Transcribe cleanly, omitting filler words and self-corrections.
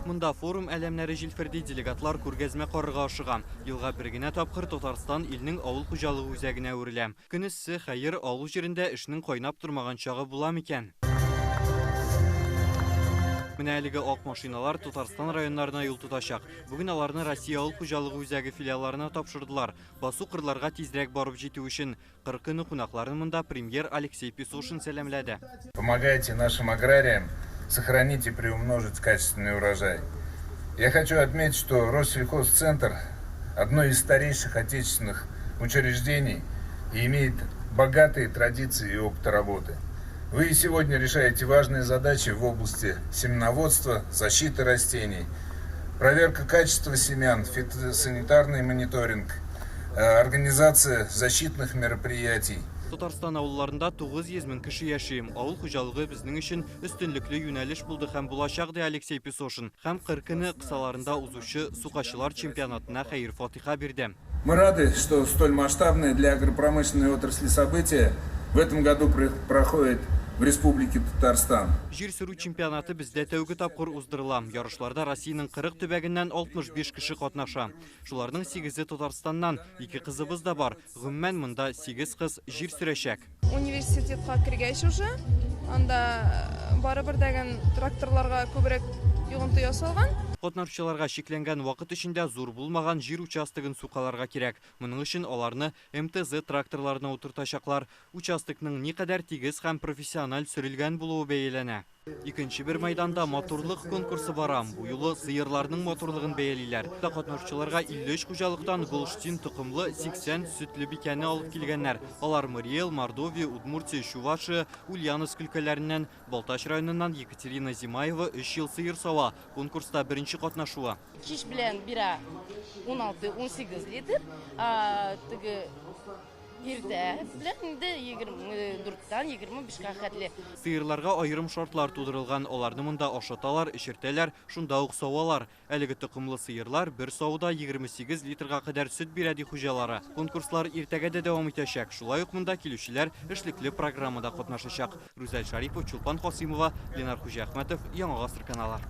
Мында форум әлемнәре җилферди делегатлар күргәзмә карарга ашыгам. Елга бер генә тапкыр Татарстан илнең авыл хуҗалыгы үзәгенә үреләм. Көнесе хәер авыл җирендә эшнең кайнап тормаган чагы була микән? Менә әлеге ак машиналар Татарстан районнарына юл тотачак. Бүген аларны Россия авыл хуҗалыгы үзәге филиалларына тапшырдылар. Басу кырларга тизрәк барып җитү өчен. 40 көне кунакларын монда премьер Алексей Песошин сәламләде. Помогайте нашим аграриям сохранить и приумножить качественный урожай. Я хочу отметить, что Россельхозцентр – одно из старейших отечественных учреждений и имеет богатые традиции и опыт работы. Вы сегодня решаете важные задачи в области семеноводства, защиты растений, проверка качества семян, фитосанитарный мониторинг, организация защитных мероприятий. Татарстан авылларында 900 мең кеше яши. Авыл хуҗалыгы безнең өчен өстенлекле юнәлеш булды һәм булачак ди Алексей Песошин. Һәм 40 көне кысаларында узучы сукачылар чемпионатына хәер-фатиха бирде. Мы рады, что столь масштабное для агропромышленной отрасли событие в этом году проходит в Республике Татарстан. Җир сөрү чемпионаты бездә тәүге тапкыр уздырыла. Ярышларда Россиянең 40 төбәгеннән 65 кеше катнаша. Шуларның 8-е Татарстаннан, 2 кызыбыз да бар. Гомумән монда 8 кыз җир сөрәчәк. Университетка кергәч уже, анда барыбер дәгән тракторларга күбрәк йогынты ясалган. Катнашучыларга шикләнгән вакыт эчендә зур булмаган җир участогын сукаларга кирәк. Моның өчен аларны МТЗ тракторларына утыртачаклар. Участокның никадәр тигез һәм профессиональ сөрелгән булуы бәяләнә. Икенче бер майданда моторлык конкурсы бара. Бу юлы сыерларның моторлыгын бәялиләр. Катнашучыларга 53 хуҗалыктан Голштин тукымлы 80 сөтле бикәне алып килгәннәр. Алар Мариэл, Мордовия, Удмуртия, Чувашия, Ульяновск өлкәләреннән, Балтач районыннан Екатерина Зимаева 3 ел сыер сава. Конкурста беренче катнашуы. Киш белән бира 16-18 литр, теге иртә белән инде 24-тан 25-ка хәтле. Сыерларга аерым шартлар тудырылган. Аларны монда ашаталар, эчертәләр, шунда ук савалар. Әлеге тукымлы сыерлар бер сауда 28 литрга кадәр сөт бирә ди хуҗалары. Конкурслар иртәгә дә дәвам итәчәк. Шулай ук монда килүчеләр эшлекле программада катнашачак. Рүзәл Шарипов, Чулпан Хасимова, Ленар Хуҗахмәтов, Яңа гасыр каналы.